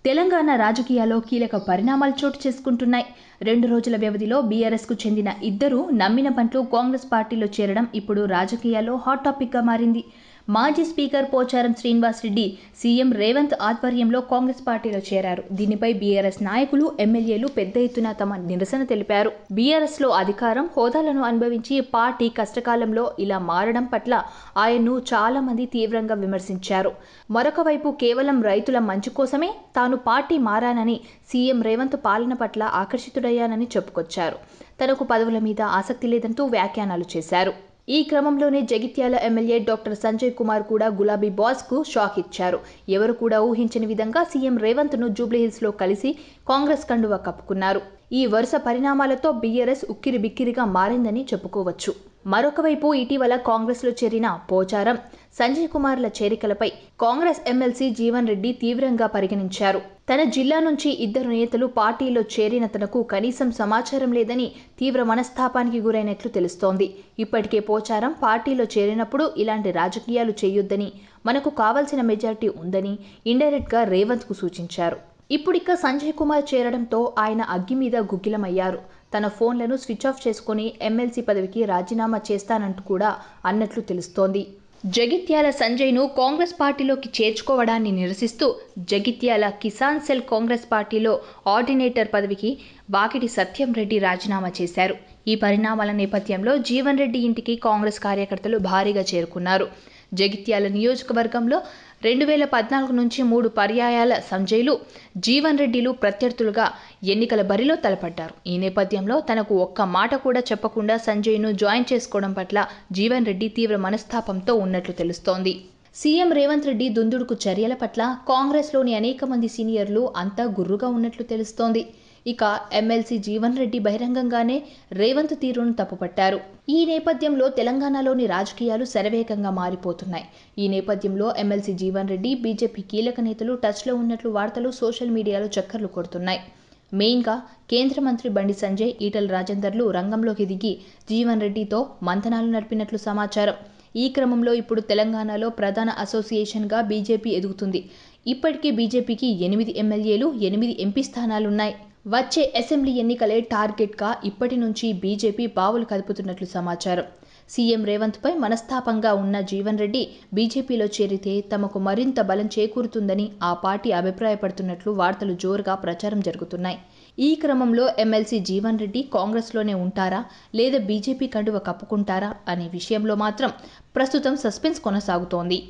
తెలంగాణ రాజకీయాల్లో కీలక పరిణామాలు చోటు చేసుకుంటున్నాయి. 2 రోజుల వ్యవధిలో బీఆర్ఎస్కు చెందిన ఇద్దరు నమ్మిన బంట్లు కాంగ్రెస్ పార్టీలో చేరడం ఇప్పుడు రాజకీయాల్లో హాట్ టాపిక్గా మారింది. మాజీ స్పీకర్ పోచారం శ్రీనివాస్ రెడ్డి సీఎం రేవంత్ ఆధ్వర్యంలో కాంగ్రెస్ పార్టీలో చేరారు. దీనిపై బీఆర్ఎస్ నాయకులు, ఎమ్మెల్యేలు పెద్ద ఎత్తున తమ నిరసన తెలిపారు. బీఆర్ఎస్లో అధికారం, హోదాలను అనుభవించి పార్టీ కష్టకాలంలో ఇలా మారడం పట్ల ఆయన్ను చాలా మంది తీవ్రంగా విమర్శించారు. మరొక వైపు కేవలం రైతుల మంచి కోసమే తాను పార్టీ మారానని, సీఎం రేవంత్ పాలన పట్ల ఆకర్షితుడయ్యానని చెప్పుకొచ్చారు. తనకు పదవుల మీద ఆసక్తి లేదంటూ వ్యాఖ్యానాలు చేశారు. ఈ క్రమంలోనే జగిత్యాల ఎమ్మెల్యే డాక్టర్ సంజయ్ కుమార్ కూడా గులాబీ బాస్కు షాక్ ఇచ్చారు. ఎవరు కూడా ఊహించని విధంగా సీఎం రేవంత్ను జూబ్లీహిల్స్లో కలిసి కాంగ్రెస్ కండువా కప్పుకున్నారు. ఈ వరుస పరిణామాలతో బీఆర్ఎస్ ఉక్కిరిబిక్కిరిగా మారిందని చెప్పుకోవచ్చు. మరొక వైపు ఇటీవల కాంగ్రెస్లో చేరిన పోచారం, సంజయ్ కుమార్ల చేరికలపై కాంగ్రెస్ ఎమ్మెల్సీ జీవన్ రెడ్డి తీవ్రంగా పరిగణించారు. తన జిల్లా నుంచి ఇద్దరు నేతలు పార్టీలో చేరిన తనకు కనీసం సమాచారం లేదని తీవ్ర మనస్తాపానికి గురైనట్లు తెలుస్తోంది. ఇప్పటికే పోచారం పార్టీలో చేరినప్పుడు ఇలాంటి రాజకీయాలు చేయొద్దని, మనకు కావాల్సిన మెజారిటీ ఉందని ఇండైరెక్ట్గా రేవంత్కు సూచించారు. ఇప్పుడిక సంజయ్ కుమార్ చేరడంతో ఆయన అగ్గి మీద గుగ్గిలమయ్యారు. తన ఫోన్లను స్విచ్ ఆఫ్ చేసుకుని ఎమ్మెల్సీ పదవికి రాజీనామా చేస్తానంటూ కూడా అన్నట్లు తెలుస్తోంది. జగిత్యాల సంజయ్ను కాంగ్రెస్ పార్టీలోకి చేర్చుకోవడాన్ని నిరసిస్తూ జగిత్యాల కిసాన్ సెల్ కాంగ్రెస్ పార్టీలో ఆర్డినేటర్ పదవికి వాకిటి సత్యం రెడ్డి రాజీనామా చేశారు. ఈ పరిణామాల నేపథ్యంలో జీవన్ రెడ్డి ఇంటికి కాంగ్రెస్ కార్యకర్తలు భారీగా చేరుకున్నారు. జగిత్యాల నియోజకవర్గంలో 2014 నుంచి 3 పర్యాయాల సంజయ్లు, జీవన్ రెడ్డిలు ప్రత్యర్థులుగా ఎన్నికల బరిలో తలపడ్డారు. ఈ నేపథ్యంలో తనకు ఒక్క మాట కూడా చెప్పకుండా సంజయ్ను జాయిన్ చేసుకోవడం పట్ల జీవన్ రెడ్డి తీవ్ర మనస్తాపంతో ఉన్నట్లు తెలుస్తోంది. సీఎం రేవంత్ రెడ్డి దుందుడుకు చర్యల పట్ల కాంగ్రెస్లోని అనేక మంది సీనియర్లు అంతా గుర్రుగా ఉన్నట్లు తెలుస్తోంది. ఇక ఎమ్మెల్సీ జీవన్ రెడ్డి బహిరంగంగానే రేవంత్ తీరును తప్పుపట్టారు. ఈ నేపథ్యంలో తెలంగాణలోని రాజకీయాలు శరవేగంగా మారిపోతున్నాయి. ఈ నేపథ్యంలో ఎమ్మెల్సీ జీవన్ రెడ్డి, బీజేపీ కీలక నేతలు టచ్లో ఉన్నట్లు వార్తలు సోషల్ మీడియాలో చక్కర్లు కొడుతున్నాయి. మెయిన్గా కేంద్ర మంత్రి బండి సంజయ్, ఈటల రాజేందర్లు రంగంలోకి దిగి జీవన్ రెడ్డితో మంతనాలు నడిపినట్లు సమాచారం. ఈ క్రమంలో ఇప్పుడు తెలంగాణలో ప్రధాన అసోసియేషన్గా బీజేపీ ఎదుగుతుంది. ఇప్పటికే బీజేపీకి 8 ఎమ్మెల్యేలు, 8 ఎంపీ స్థానాలున్నాయి. వచ్చే అసెంబ్లీ ఎన్నికలే టార్గెట్గా ఇప్పటి నుంచి బీజేపీ బావులు కదుపుతున్నట్లు సమాచారం. సీఎం రేవంత్పై మనస్తాపంగా ఉన్న జీవన్ రెడ్డి బీజేపీలో చేరితే తమకు మరింత బలం చేకూరుతుందని ఆ పార్టీ అభిప్రాయపడుతున్నట్లు వార్తలు జోరుగా ప్రచారం జరుగుతున్నాయి. ఈ క్రమంలో ఎమ్మెల్సీ జీవన్ రెడ్డి కాంగ్రెస్లోనే ఉంటారా లేదా బీజేపీ కండువ కప్పుకుంటారా అనే విషయంలో మాత్రం ప్రస్తుతం సస్పెన్స్ కొనసాగుతోంది.